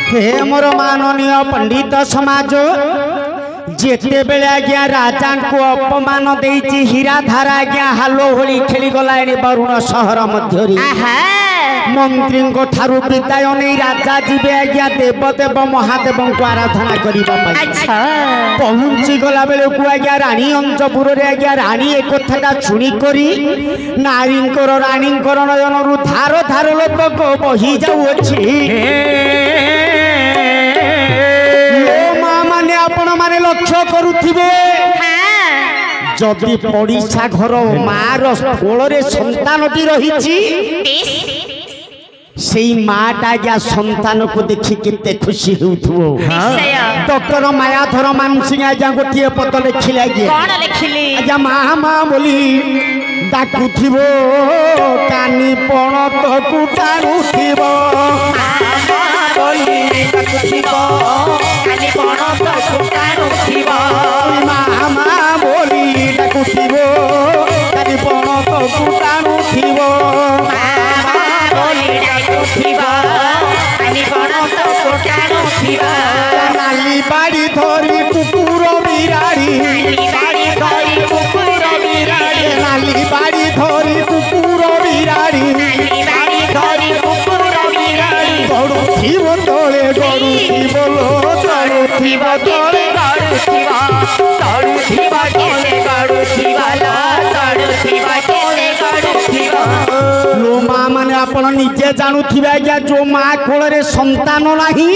हे मोर माननीय पंडित समाज जेते बेले आज्ञा राजा को अपमान देइछि हीराधार आज्ञा हालो होली खेली गलाणी वरुण सहर मध्य मंत्री को ठारू विदाय नहीं राजा जीवे आज्ञा देवदेव महादेव को आराधना करने पहुंची गला बेले को आज्ञा रानी अंजपुर रे आज्ञा रानी एक कथा शुणी करी नारी रानी नयन रु धार धार लोक को बही जाऊँगी माने आपण माने लक्ष्य करुथिबे जदि पड़िशा घर मार कोल संतानटी रही से माटा आज्ञा संतान को देखी केते खुशी होउथो डॉक्टर मायाधर मानसिंह आज्ञा गोटे पद लिखिले आज्ञा माँ माँ बोली डाकुथिबो कानी पण तो कुटारुथिबो बोली डाकुथिबो कानी पण तो कुटारुथिबो माँ माँ बोली डाकुथिबो कानी पण तो कुटारुथिबो नाली बाड़ी धरी कुकुर बिराड़ी नाली बाड़ी धरी कुकुर बिराड़ी गड़ुथिबो तले गड़ुथिबो गड़ुथिबो तले लो माँ माने आपण निजे जानुथिबे आज्ञा जो माँ कोल संतान नाही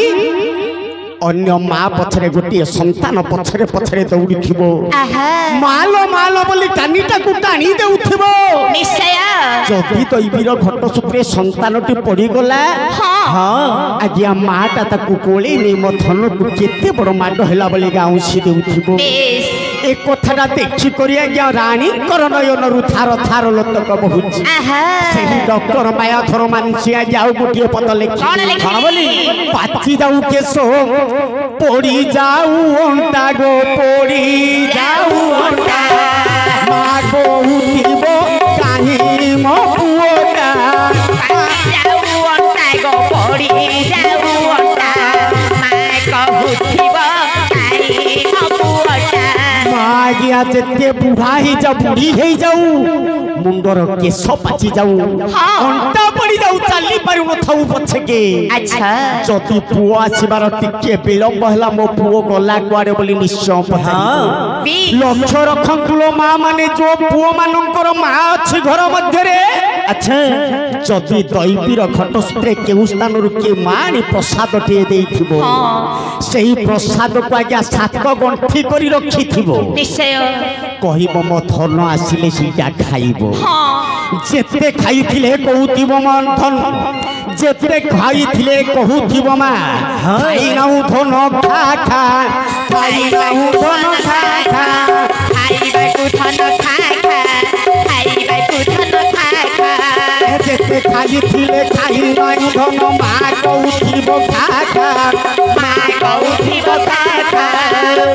अन्य माँ पछरे गोटे संतान पछरे पछरे दौड़ी थो मालो मालो बोली कानीटा को टाणी देउथिबो निश्चय जदि दैवीर घटसूत्रे संतानटी पड़ीगला हाँ आज्ञा माटा ताकू कोले नहीं मो धन को केते बड़ माड हैला बोली गाउसी देउथिबो ए कथाटा देखि करी आज्ञा रानी नयन रु थार थार लोतक बहुची सेही डॉक्टर मायाधर मानसी आज्ञा गोटे पद लिखि बोली पाची जाऊ केसो पड़ी जाऊ अंटा गो पड़ी जाऊ अंटा माँ कहूथिबो काहे मो पुओटा जाऊ अंटा गो पड़ी जाऊ अंटा माँ कहूथिबो काहे मो पुओटा माँ गया जेते बुढ़ा ही जा बुढ़ी हे जाऊ मुंडर केश पाची जाऊ अंटा पड़ी जाऊ चली पारु न थाऊ पछके अच्छा जति पुओ आसीबार टिके विलंब हला मो पुओ गला कुआरे बोली निश्चय पछाई लक्ष्य रखंतुलो माँ माने जो पुओ मानकर माँ अछि घर मध्य रे अच्छा जति दैवीर घटसूत्रे केउ स्थान रु के मानी प्रसाद टे देइथिबो सेही प्रसाद को आज्ञा सात गंठी करी रखिथिबो निश्चय कहिबो मो धन आसिले सीटा खाइबो जेते खाइथिले कहूथिबो मन धन जेते खाइथिले कहूथिबो मा खाइ नाउ धन खा खा खाइ नाउ धन खा खा खाइबा को धन खा खा खाइबा को धन खा खा जेते खाइथिले खाइ नाउ धन मा कहूथिबो खा खा मा कहूथिबो खा खा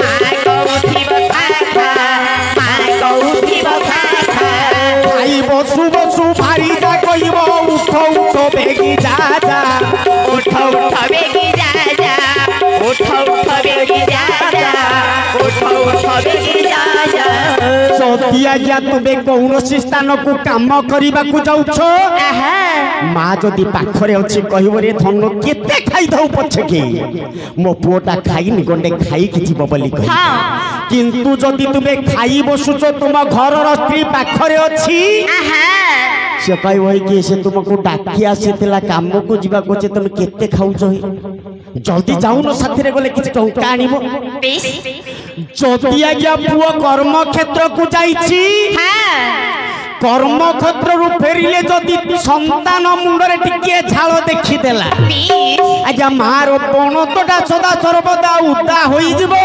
मा कहूथिबो खा खा मा कहूथिबो खा खा खाइ बसु बसु भारी जा कहिबो उठ उठ बेगी जा जा उठ उठ बेगी जा जा उठ उठ बेगी जा जा उठ उठ बेगी जा जा सती आज्ञा तुबे कौनसी स्थान को काम करबा को जाउछ माँ जदि पाखरे अछि कहिबो रे धन केते खाइ दउ पछके मो पुओटा खाइनी गंडे खाइ कि जीव बोली कहि किंतु जदि तुबे खाइ बसुछ तुम घर स्त्री पाखरे अछि से कहि होई कि से तुमको डाकी आसीतला काम को जीवा को जे तुम केते खाउछ जल्दी जाऊ न साथी रे गले किछ टंका आनिबो जदि आज्ञा पुओ कर्म क्षेत्र को जाईछि कर्म क्षेत्र रु फेरिले जदि संतान मुंडरे टिके झाल देखि देला आज्ञा मार पणतटा सदा सर्वदा उदा होई जिवो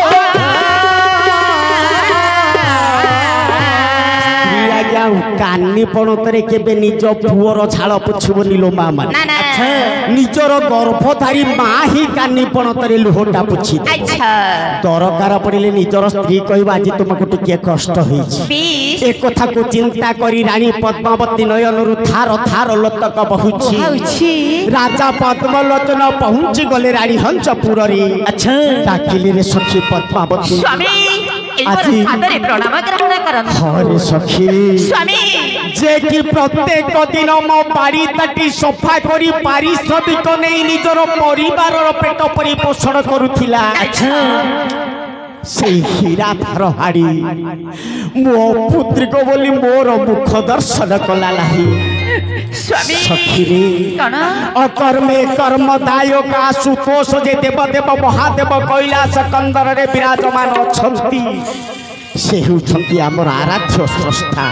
आज्ञा कानी पणतरे केबे निज पुओर झाल पुछिबो निलो मा मान निजर गर्भधारी माँ ही कानी पणतरे लुहटा पुछि दरकार पड़े निजर स्त्री कहबा आज तुमको टिके कष्ट होइछि ए कथा को चिंता करी रानी पद्मावती नयनरु थार थार लोतक बहुछि राजा पद्मलोचन पहुंची गले रानी हंसपुर रे अच्छा डाकिले रे सखी पद्मावती स्वामी आज सादरे प्रणाम ग्रहण करन हरे सखी स्वामी जे कि प्रत्येक दिन मो बाड़ी ताटी सफा करी पारिश्रमिक नहीं निजर परिवार पेट परिपोषण करुथिला अच्छा से हीरा धार हाड़ी मो पुत्री को बोली मोर मुख दर्शन कला नाही स्वामी सखी रे अकर्मे कर्मदायक आशुतोष जे देवदेव महादेव कैलाश कंदर रे विराजमान अछंती से होछंती हमर आराध्य स्रष्टा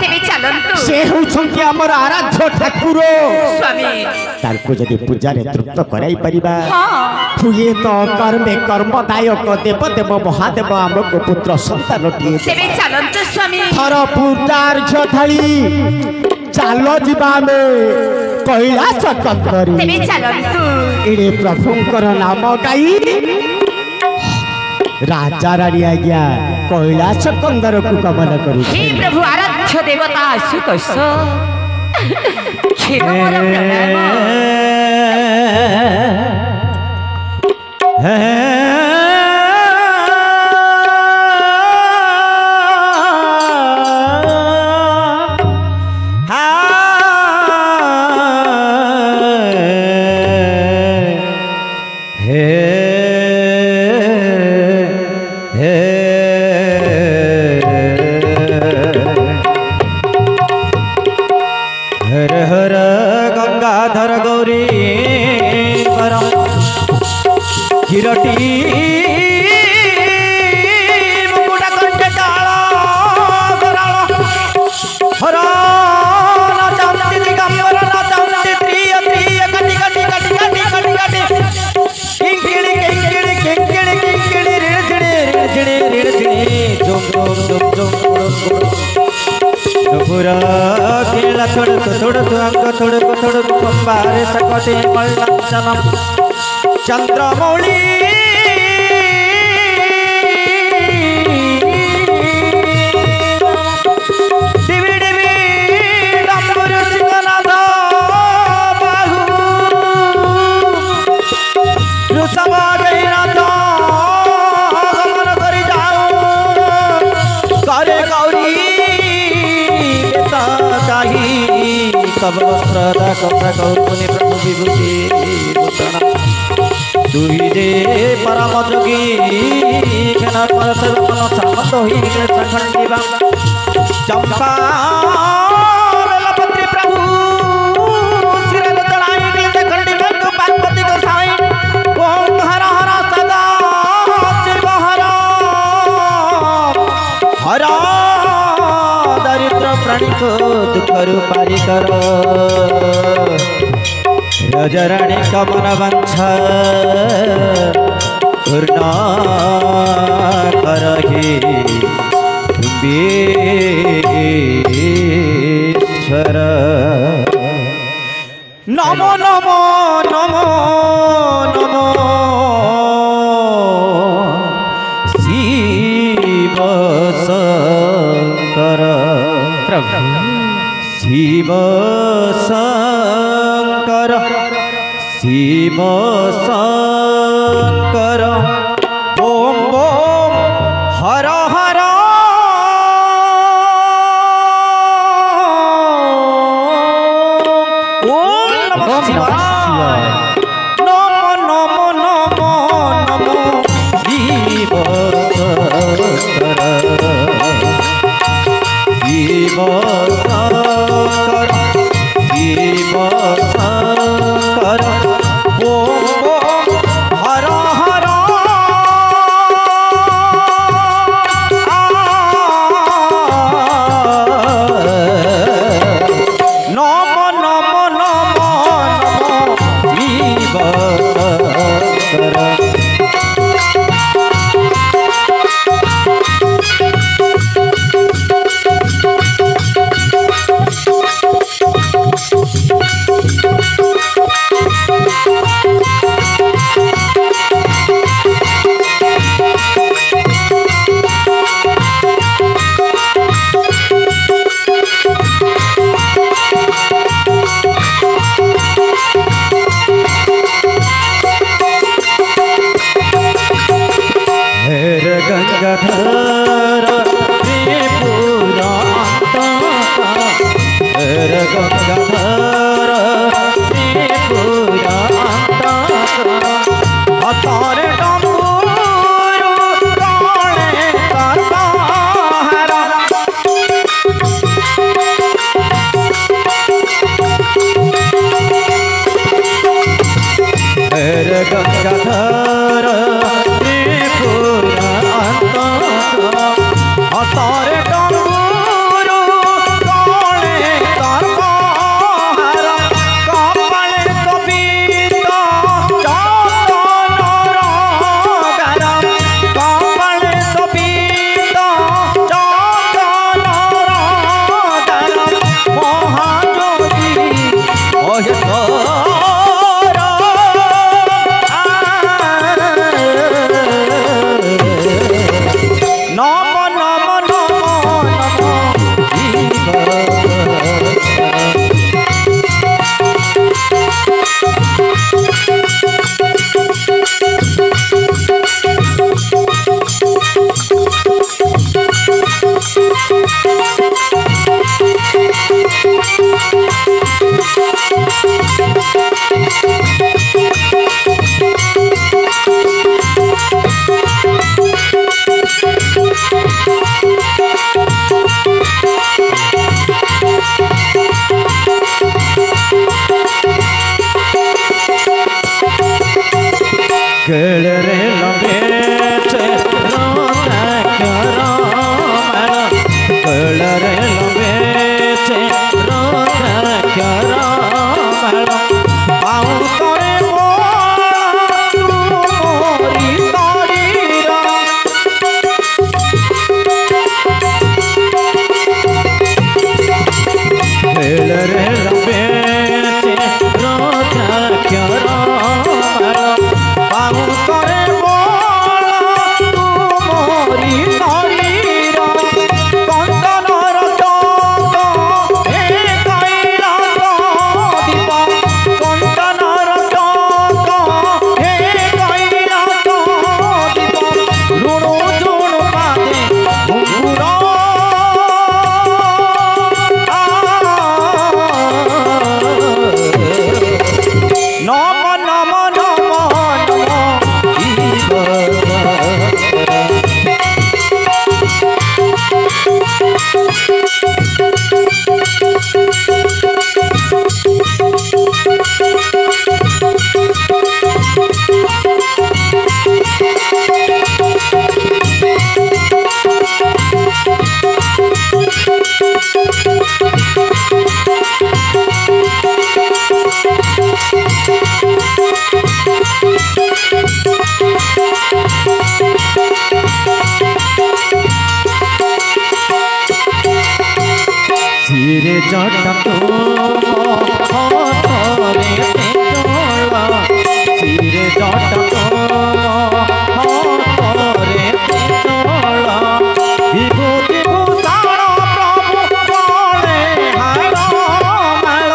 से होछंती हमर आराध्य ठाकुर स्वामी तारको जदि पूजा रे तृप्त कराई परिबा हुए तो कर्मे कर्मदायक देवदेव महादेव हमको पुत्र संतान दिए तेबे चलंत स्वामी थर पूजार्घ्य थाली चालो जीवा में कैलाश कंदरी तेबे चलंत इडे प्रभुंकर नाम गाई राजा रानी आज्ञा कैलाश कंदर को कमल करू हे प्रभु आराध्य देवता आशुतोष क्षीर मोर चंद्रमौली डिबी डिबी डंबर सिंहनाथ बाहु ऋषभ गैनाथ गमन करी जाओ करे गौरी तब वस्त्रदा कथा कौमुनि प्रभु विभूति दुहि जे परम जोगी खेनार पर सेवकन सामत होई सखंडीबा चंपा बेलपत्री प्रभु सिर चढ़ाई के सखंडीबा को पार्वती को साई ओम हर हर सदा शिव हर हर दरिद्र प्राणी को दुख रूपारी करो रजराणी कमन वंश पूर्ण करहि विश्वर नमो नमो नमो नमो शिव शंकर प्रभु शिव शंकर शिव शंकर ओम ओम हर हर ओम नमः शिवाय नमो नमो नमो नमो शिव शंकर शिव शंकर शिव शंकर ओम ओम हर हर नमो नमो नमो नमो शिव शंकर गंगाधर त्रिपुरांतक गंगाधर त्रिपुरांतक अतारे डमरू काले करबाहरा गंगाधर त्रिपुरांतक अतारे डमरू काले करबाहरा कमल कबीर रे लंबे रे लंबे सिरे जटको हाथरे चोला सिरे जटको हाथरे चोला विभूति भूषण प्रभु गले हार माल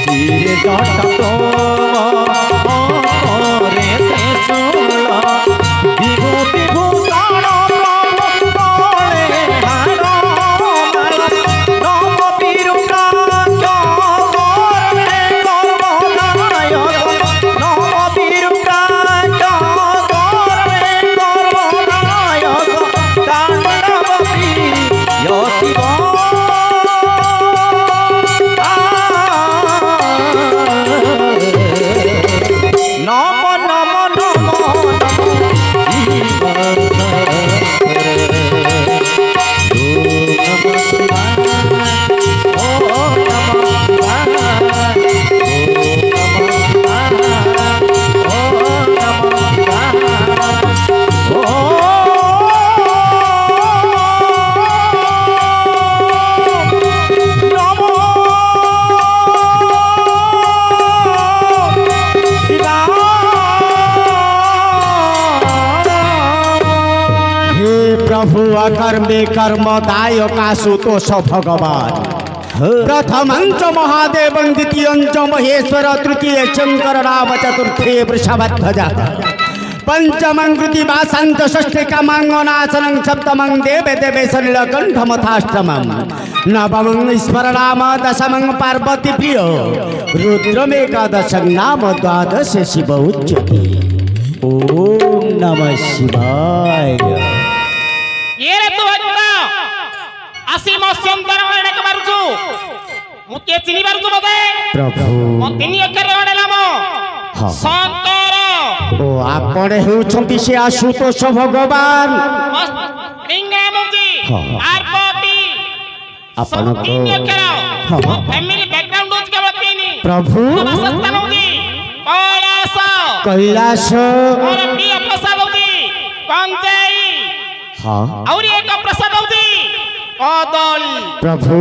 सिरे जटको हाथरे चोला विभूति भूषण प्रभु गले हार माल नम बिरुराज गौरवे गर्वनायक नम बिरुराज गौरवे गर्वनायक ताण्डवती यतिव नम नम नम प्रभु अकर्मे कर्म दायक आशुतोष भगवान प्रथमं च महादेवं द्वितीयं च महेश्वर तृतीय शंकर राम चतुर्थे वृषभध्वज पंचमं कृति वासंत षष्ठे कामांगनाशनं सप्तमं देवे देवेश नीलकंठमथाष्टमं नवमं ईश्वर नाम दशमं पार्वती प्रिय रुद्रमेकादशं नाम द्वादश शिव उच्यते। ओम नमः शिवाय। ये रे तू हट्टा आसी मस्यंतर वाले के मारुचु मुके चिनी मारुचु बते प्रभु म तीन अक्षर वाले नाम हाँ शंकर ओ आपण हेउछंती से आशुतोष भगवान लिंगामुजी हाँ। पार्वती आपण को तीन अक्षर हाँ। फैमिली बैकग्राउंड होच के बतीनी प्रभु वासस्थान होजी कैलाश कैलाश और प्रिय प्रसाद होजी कंचई हाँ और एक प्रसाद होजी कदली प्रभु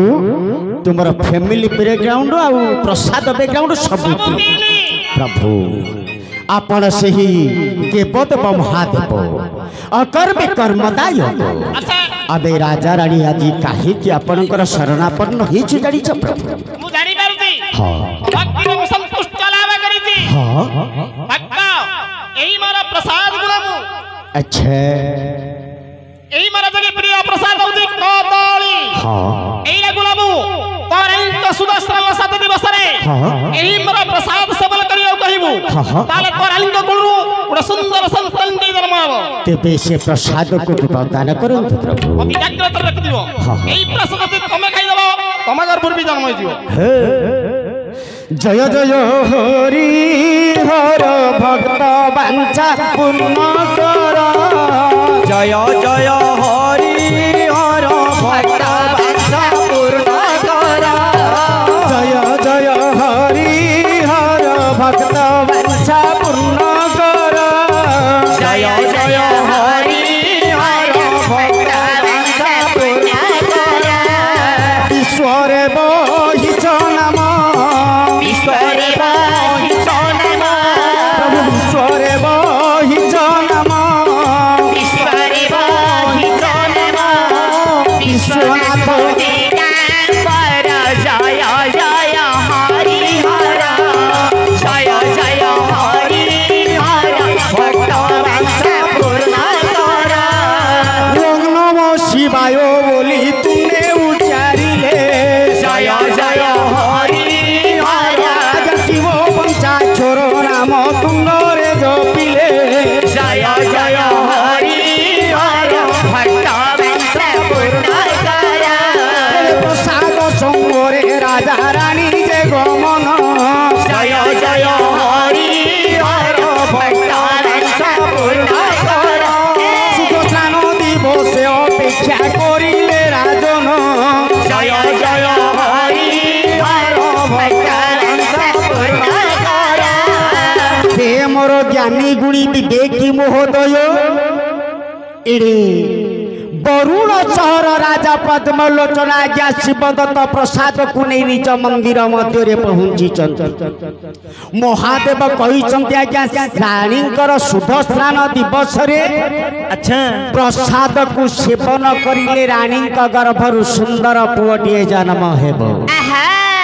तुमर फैमिली बैकग्राउंड आ प्रसाद बैकग्राउंड सब तीनी प्रभु आपण से ही देवदेव महादेव अकर्म कर्मदायक अच्छा अबे राजा रानी आज काहे कि आपणकर शरणापन्न होइछु जानि छ प्रभु मु जानि पारुती हाँ भक्ति में संतुष्ट लाभ करिती हाँ भक्त एही मारा प्रसाद गुणमु अच्छा एही मारा जगे प्रिय प्रसाद होती कदली हाँ एही गुणमु तोरंत सुदर्शन सात दिवस रे हाँ एही मारा प्रसाद सेवन करियो कहिबु हाँ। ताले तोरंत गुणु उडा सुंदर संतन दे जन्माव तेबे से प्रसाद को प्रदान करंतु प्रभु अति जाग्रत रख दियो हाँ। एही प्रसाद ते तमे खाइ दबो तमे घर पूर्वी जन्म होई दियो जय जय हरि हर भक्त वांछा पूर्ण कर जय जय हरि हर भक्त वांछा पूर्ण कर जय जय हरि हर भक्त वांछा पूर्ण कर जय जय हरि हर भक्त वांछा पूर्ण कर ईश्वर बहिच नाम ईश्वर बहिच नाम प्रभु ईश्वर बहिच नाम ईश्वर बहिच नाम विश्वनाथ जय जय हरि हर जय जय हरि हर भक्त वांछा पूर्ण कर ओम नमः शिवाय बोली तुमने उच्चारिले जय जय हरि हर शिव पंचा छोरो नाम तुमरे जपिले जय जय हरि हर भक्त वांछा पूर्ण कर प्रसाद संगरे राजा रानी जे गमन जय जय हरि हर भक्त वांछा पूर्ण कर सुखस्नान दिवस अपेक्षा करिले राजन जय जय हरि हर भक्त वांछा पूर्ण कर हे मोर ज्ञानी गुणी विवेकी महोदय एड़े बरुण सहर राजा पद्मलोचन आज्ञा शिवदत्त प्रसाद को नहीं निज मंदिर मध्य पहुंची महादेव कही आज्ञा राणीकर शुभ स्नान दिवस रे अच्छा प्रसाद को सेवन करिले रानी गर्भरु सुंदर पुअटिए जन्म हेबो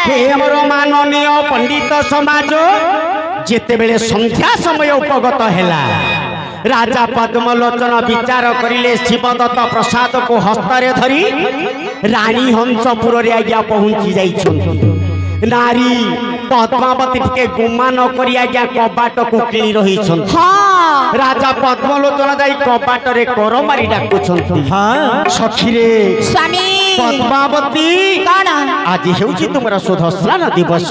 हे मोर माननीय पंडित समाज जेते बेले संध्या समय उपगत हैला राजा पद्मलोचन विचार करिले शिवदत्त प्रसाद को हस्तरे धरी रानी हंसपुर रे आज्ञा पहुंची जाइछन नारी पद्मावती टिके गुमा न करी आज्ञा कबाट को किली रही छन हां राजा पद्मलोचन जाई कबाट रे कर मारी डाकुछन हां सखी रे स्वामी पद्मावती कौन आज हेउची तुमरा शोध स्नान दिवस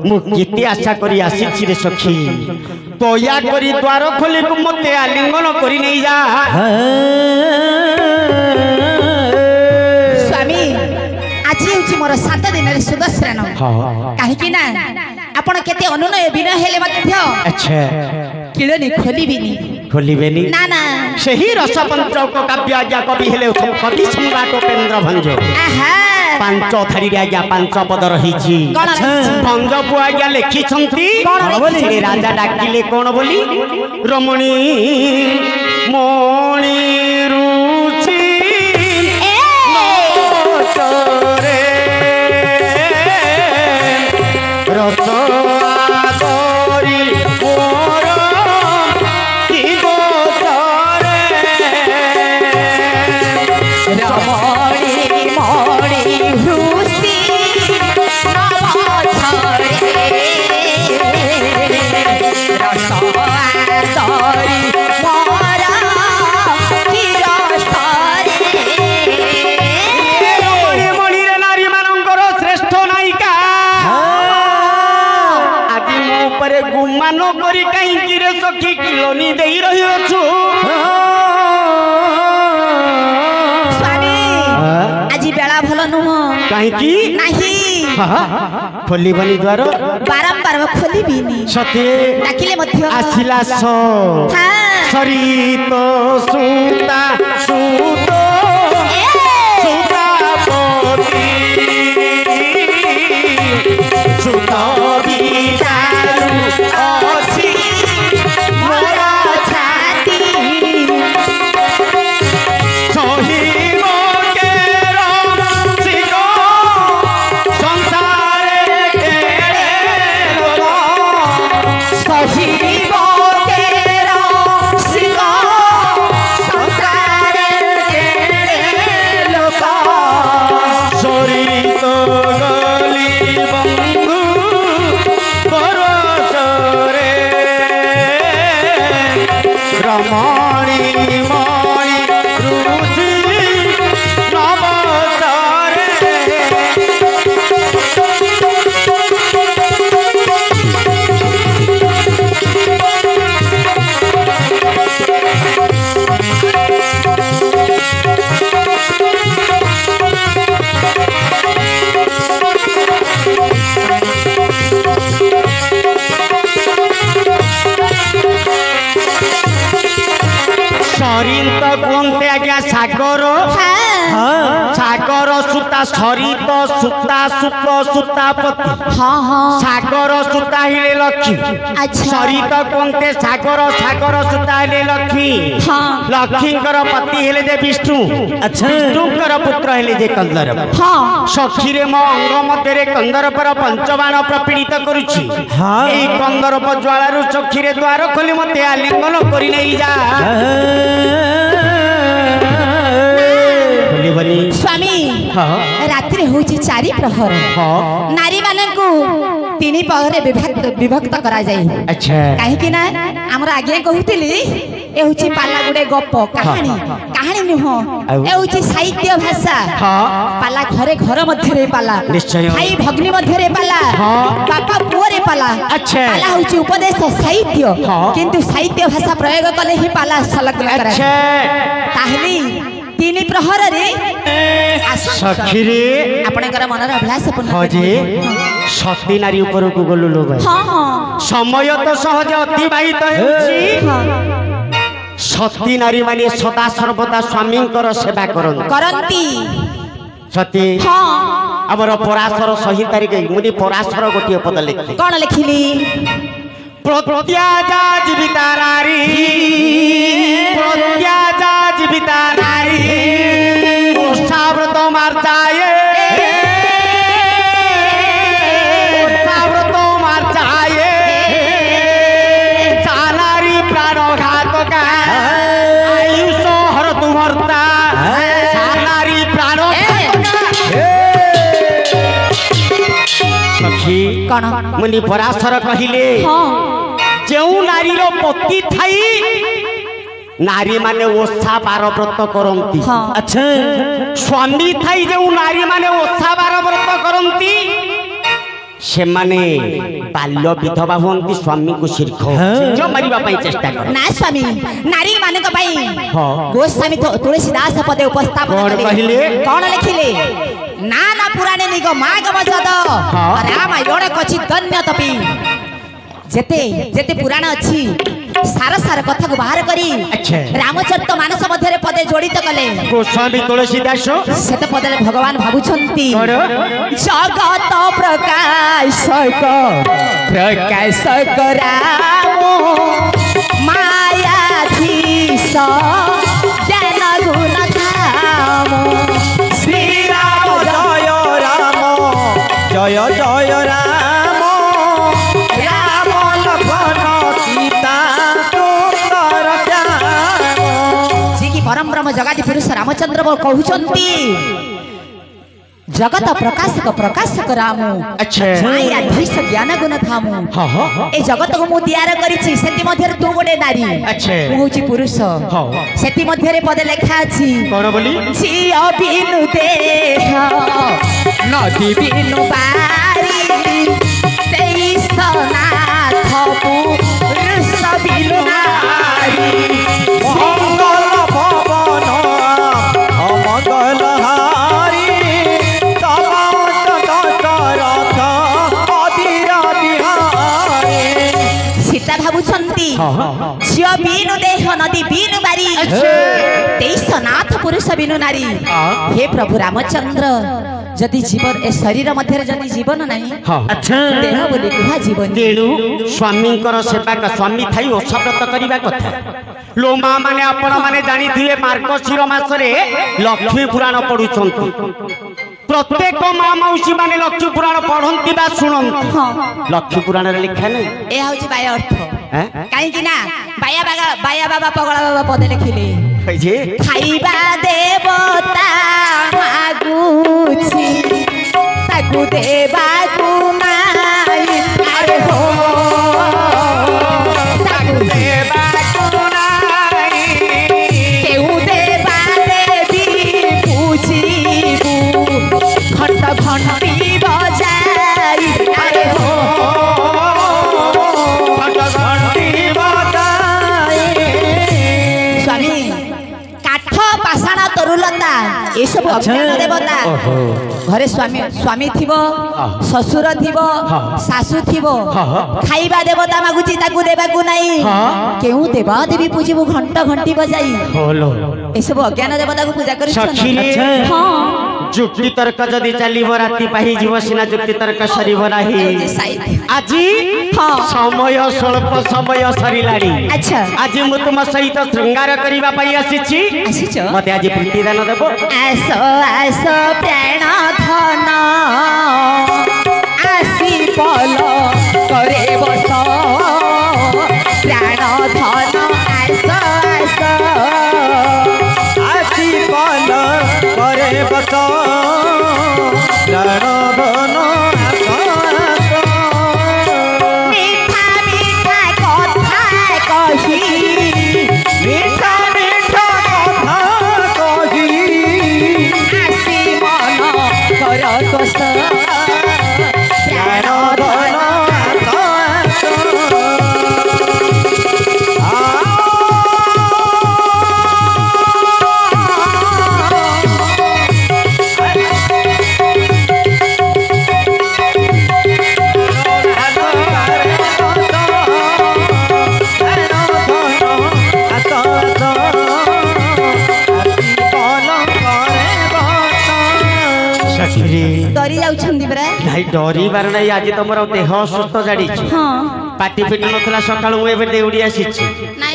मु केते आशा करी आसी रे सखी दया करी द्वार खोली को मते आलिंगन करी नहीं जा स्वामी आज हेउची मोर 7 दिन रे सुदर्शन काहे कि ना आपण केते अनुनय बिना हेले मध्य अच्छा किळनी खोलिबिनी खोलिबेनी ना ना सही रसपंच को काव्य आज्ञा कवि हेले कवि सम्राट उपेंद्र भंज आहा पांच थारी आज्ञा पांच पद रही कौन रहिछि? भंज को आज्ञा लिखी रहिछि? राजा डाकिले कौन बोली रमणी मणि रुचि नोचरे ଅପମାନ କରି କାହିଁକି ରେ ସଖୀ କିଳନି ଦେଇ ରହିଅଛୁ? ସ୍ୱାମୀ ଆଜି ବେଳା ଭଲ ନୁହଁ। କାହିଁକି? ନାହିଁ ଖୋଲିବନି ଦ୍ୱାର? ବାରମ୍ବାର ଖୋଲିବିନି। ସତେ ଡାକିଲେ ମଧ୍ୟ ଆସିଲା ସରିତ ସୁତା ସୁତ ସୁତାପତି ସୁତ ବିଦାରୁ ଅଛି ମୋର ଛାତି ସହିବ କେର ଶିର ସଂସାରେ କେଡ଼େ ଲୋକ ସହିବ କେର ଶିର ସଂସାରେ କେଡ଼େ ଲୋକ ସରିତ ଗଲି ବନ୍ଧୁ ପରଶରେ ରମଣୀ ମଣି ରୁଚି ନବସରେ ସରିତ କୁହନ୍ତି ଆଜ୍ଞା ସାଗର ସାଗର ସୂତା ସରିତ ସୂତା ସୁତ ସୂତାପତି ସାଗର ସୂତା ହେଲେ ଲକ୍ଷ୍ମୀ ସରିତ କୁହନ୍ତି ସାଗର ସାଗର ସୂତା ହେଲେ ଲକ୍ଷ୍ମୀ ଲକ୍ଷ୍ମୀଙ୍କର ପତି ହେଲେ ଯେ ବିଷ୍ଣୁ ବିଷ୍ଣୁଙ୍କର ପୁତ୍ର ହେଲେ ଯେ କନ୍ଦର୍ପ ସଖୀରେ ମୋ ଅଙ୍ଗ ମଧ୍ୟରେ କନ୍ଦର୍ପର ପଞ୍ଚବାଣ ପ୍ରପୀଡ଼ିତ କରୁଛି ଏହି କନ୍ଦର୍ପ ଜ୍ୱାଳାରୁ ସଖୀରେ ଦ୍ୱାର ଖୋଲି ମୋତେ ଆଲିଙ୍ଗନ କରି ନେଇ ଯା। ସ୍ୱାମୀ ରାତିରେ ହଉଛି 4 ପ୍ରହର ନାରୀ ମାନଙ୍କୁ 3 ପହରେ ବିଭକ୍ତ କରାଯାଏ କାହିଁକି ନା ଆମର ଆଜ୍ଞା କହୁଥିଲି ଏ ହଉଛି ପାଲା ଗୁଡେ ଗପ କାହାଣୀ କାହାଣୀ ନୁହଁ ଏ ହଉଛି ସାହିତ୍ୟ ଭାଷା ପାଲା ଘରେ ଘର ମଧ୍ୟରେ ପାଲା ଭାଇ ଭଗ୍ନୀ ମଧ୍ୟରେ ପାଲା ବାପା ପୁଅରେ ପାଲା ପାଲା ହଉଛି ଉପଦେଶ ସାହିତ୍ୟ କିନ୍ତୁ ସାହିତ୍ୟ ଭାଷା ପ୍ରୟୋଗ କଲେ ହିଁ ପାଲା ସଂଲଗ୍ନ କରାଯାଏ ତାହେଲେ 3 ପ୍ରହରରେ ସଖୀରେ ଆପଣଙ୍କର ମନର ଅଭିଳାଷ ପୂର୍ଣ୍ଣ ସତୀ ନାରୀ ଉପରକୁ ଗଲୁ ଲୋ ଭାଇ ସମୟ ତ ସହଜ ଅତିବାହିତ ହେଉଛି ସତୀ ନାରୀ ମାନେ ସଦା ସର୍ବଦା ସ୍ୱାମୀଙ୍କର ସେବା କରନ୍ତି ସତୀ ଆମର ପରାଶର ସଂହିତାରେ ମୁନି ପରାଶର ଗୋଟିଏ ପଦ ଲେଖିଲି କଣ ଲେଖିଲି প্রত্যাজা জীবিতা নারী প্রত্যাজা জীবিতা নারী উৎসাব্রত মার্চায় উৎসাব্রত মার্চায় চালারি প্রাণঘাতকা আয়ুষ হরতু ভর্তা চালারি সখী মুনি পরাশর কহিলে যেউ নারীর পতি থাই নারী মানে ওষা বার ব্রত করন্তি আচ্ছা স্বামী থাই যেউ নারী মানে ওষা বার ব্রত করন্তি সেমানে বাল্য বিধবা হুঁতি স্বামীকে শীর্ষ মারিবা পাই চেষ্টা করে না স্বামী নারী মানক পাই গোস্বামী তুলসীদাস পদে উপস্থাপন কহিলে কোন লিখিলে না না পুরাণে নিগ মাগম যদ রামায়ণ কচি ধন্য তপি যেতে যেতে পুরাণ ଅଛି ସାର ସାର କଥାକୁ ବାହାର କରି ରାମଚରିତ ମାନସ ମଧ୍ୟରେ ପଦେ ଜଡ଼ିତ କଲେ ଗୋସ୍ୱାମୀ ତୁଳସୀଦାସ ସେତେ ପଦରେ ଭଗବାନ ଭାବୁଛନ୍ତି ଜଗତ ପ୍ରକାଶକ ପ୍ରକାଶକ ରାମ ମାୟାଧୀଶ ଜ୍ଞାନ ଗୁଣ ଧାମ ଶ୍ରୀରାମ ଜୟ ରାମ ଜୟ ଜୟ ରାମ ରାମ ଲକ୍ଷ୍ମଣ ସୀତା ସୁନ୍ଦର ଶ୍ୟାମ ଯିଏକି ପରମ ବ୍ରହ୍ମ ଜଗାତି ପୁରୁଷ ରାମଚନ୍ଦ୍ର କହୁଛନ୍ତି ଜଗତ ପ୍ରକାଶକ ପ୍ରକାଶକ ରାମ ମାୟାଧୀଶ ଜ୍ଞାନ ଗୁଣ ଧାମ ଏ ଜଗତକୁ ମୁଁ ତିଆର କରିଛି ସେଥି ମଧ୍ୟରେ ତୁ ଗୋଟେ ନାରୀ ମୁଁ ହଉଛି ପୁରୁଷ ସେଥି ମଧ୍ୟରେ ପଦେ ଲେଖା ଅଛି ଝିଅ ବିନୁ ଦେହ ନଦୀ ବିନୁ ବାରି ତେଇଶ ନାଥ झियो बीनु देह नदी बीनु बारी तेईस नाथ पुरुष बीनु नारी। हे प्रभु रामचंद्र जदि जीवन ए शरीर मध्य जदि जीवन नहीं देह बोली कुहा जीवन तेणु स्वामी सेवा स्वामी थाई ओषाव्रत करने कथा लो माँ मैंने आपण मैंने जानी थे मार्गशीर मासरे लक्ष्मी पुराण पढ़ुंट प्रत्येक माँ मौसी माने लक्ष्मी पुराण पढ़ती बा शुणती लक्ष्मी पुराण लिखा नहीं ए हूँ बाया अर्थ कहीं ना बाया बाबा पगला बाबा पदे लिखिले खाइबा देवता मागुछि ताकु देबाकु नाई अरे हो ताकु देबाकु नाई केउ देबा देवी पूछिबु घंट घंटी बजाई अरे हो घंट घंटी बजाई। स्वामी काठ पाषाण तरुलता ये सब अज्ञान देवता घरे स्वामी स्वामी थिबो ससुर थिबो सासु थिबो खाइबा देवता मागुची ताकू देबाकू नाही केउ देवा देवी पूजिबो घंट घंटी बजाई ए सब अज्ञान देवता को पूजा करि हां जुक्ति तर्क जदि चलिबो राति पाही जीव सिना जुक्ति तर्क सरिबो नाही आजी समय स्वल्प समय सरिलाडी। अच्छा आज मु तुम सहित श्रृंगार करिबा पई आसीछि मते आज प्रीति दान देबो आसो आसो प्राण धन आसी पल करे बस प्राण धन आसो आसो आसी पल करे बस प्राण धन मीठा मीठा कथा कही मीठा मीठा कथा कही आसी मन कर दोष प्राण धन डरी जाउछन दिबरा नाही डरी बार नाही आज तमरो देह सुस्त जाडी हां पाटी फिट नथला सकाळ मु एबे देउडी आसीछि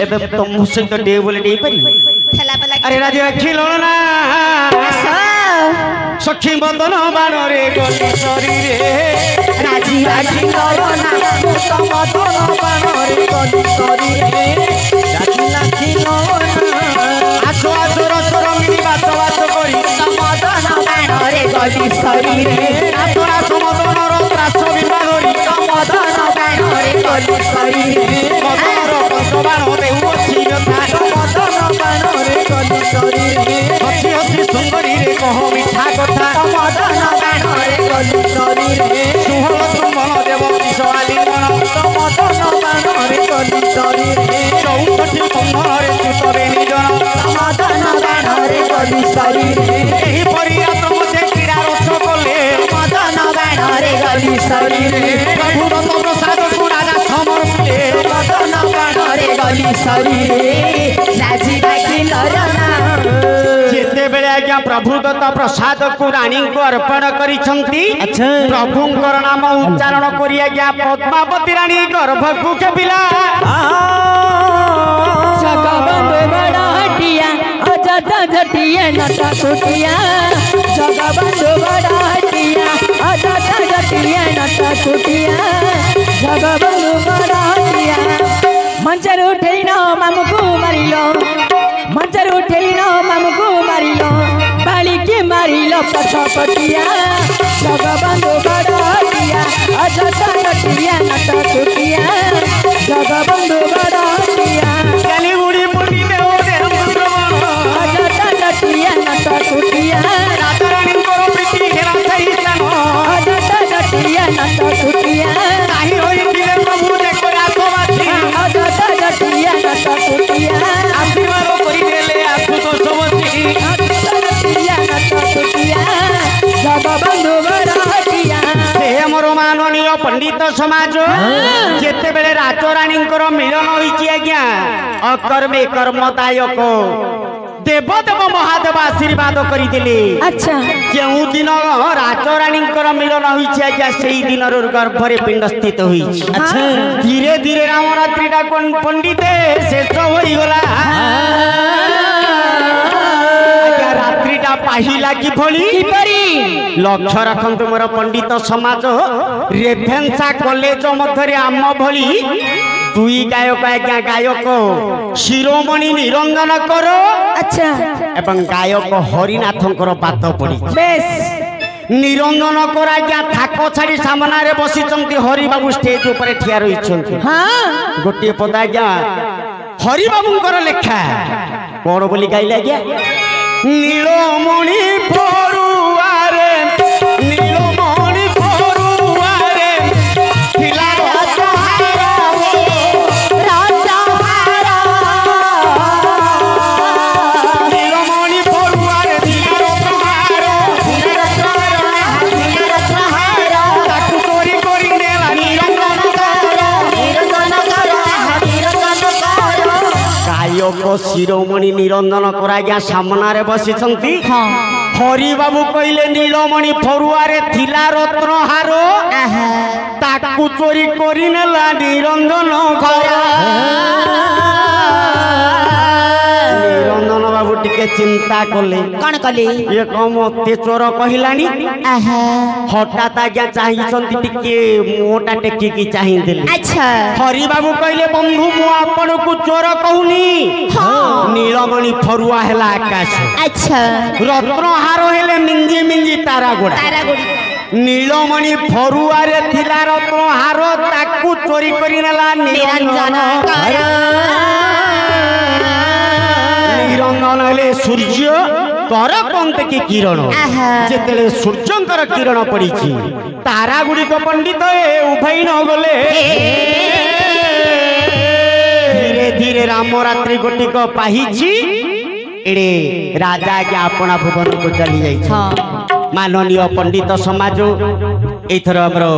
एबे तुम सहित डे बोले डे परी थेला पला अरे राजी खिलोण ना सखी बंधन बाण रे गली शरीरे राजी राजी करोना मदन बाण रे गली शरीरे राजी खिलोण आसो आसो रसर मिली बात बात करी मदन बाण रे गली शरीरे आतरा समदन रो त्रास विवादरी मदन बाण रे गली शरीरे मदन रो पंच बाण देउ अछि यथा मदन बाण रे गली शरीरे हसी हसी सुंदरी रे कह मिठा कथा मदन बाण रे गली शरीरे सुहल सुमन देव किशोराली मन मदन बाण रे गली शरीरे चौकठी कुंभर रे सुतबे निजन मदन बाण रे गली शरीरे एही परिया तमते क्रीड़ा रस कले मदन बाण रे गली शरीरे प्रभु दत्त प्रसाद को राजा समर्पिले मदन बाण रे गली शरीरे राजी बाकी लरना जेते बेले आज्ञा प्रभु दत्त प्रसाद को रानी को अर्पण करिसंती प्रभुंकर नाम उच्चारण करी आज्ञा पद्मावती रानी गर्भ को केबिला जगबंधु बड़ा हटिया अजता जटिया नटा कुटिया जगबंधु बड़ा हटिया अजता जटिया नटा कुटिया जगबंधु बड़ा हटिया मंचर उठेन मामुको मारिलो मंचर उठेन मामुको मारिलो बाली के मारिलो पछपटिया जगबंधु बड़ा हटिया अजता जटिया नटा कुटिया जगबंधु बड़ा हटिया गली मुड़ी मुड़ी देव देव सुब्रमण अजता जटिया नटा कुटिया राजा रानी को प्रीति हेरा सही जानो अजता जटिया नटा कुटिया नाही होई दिले प्रभु देखो रातवासी अजता जटिया नटा कुटिया आशीर्वाद करी देले आसु तो समसी अजता जटिया नटा कुटिया जगबंधु बड़ा हटिया हे मोर माननीय पंडित समाज जेते बेले राजरानी मिलन होईची आज्ञा अकर्मे कर्मदायक देवदेव महादेव आशीर्वाद करदेले। अच्छा जो दिन राजरानी मिलन होईची आज्ञा सेई दिन गर्भरे पिंड स्थित होईची। अच्छा धीरे धीरे रामरात्रिटा पंडित शेष होईगला। रात्रिटा पाहिला कि भली लक्ष्य रखतु मोर पंडित समाज रेभेन्सा कॉलेज मध्य आम भली दुई गायक आज्ञा गायक शिरोमणि निरंजन कर अच्छा एवं गायक हरिनाथंकर बात पड़ी बेस निरंजन कर आज्ञा थाक छाड़ी सामने बसी हरि बाबू स्टेज ऊपर ठिया रही। हाँ गोटे पद आज्ञा हरि बाबूंकर लेखा कौन बोली गाइले आज्ञा नीलमणि परुआरे नीलमणि परुआरे थिला राजहारा राजहारा नीलमणि परुआरे थिला राजहारा ताकू चोरी करी नेला निरंजन गायक शिरोमणि निरंजन कराया सामने बसी हरि बाबू कहले नीलमणि फरुआरे थिला रत्नहार ताकू चोरी करी नेला निरंजन निरंजन बाबू टिके चिंता कले कौन कले ये कम मते चोर कहलानी हठात आज्ञा चाहिए टिके मुहटा टेकिकी चाहिए। अच्छा हरि बाबू कहले बंधु मु आपण को चोर कहूनी नीलमणि फरुआ हैला आकाश। अच्छा रत्नहार हेले मिंजी मिंजी तारा गोड़ा नीलमणि फरुआरे थिला रत्नहार ताकू चोरी करी नेला निरंजन निरंजन हेले सूर्य कर पंत की किरण जेतेले सूर्यंकर किरण पड़ी तारा गुड़ी को पंडित उभई न गले धीरे धीरे रामरात्रि गोटिक पाहिची एड़े राजा के अपना भुवन को चली जाई। माननीय पंडित समाज एथर हमरो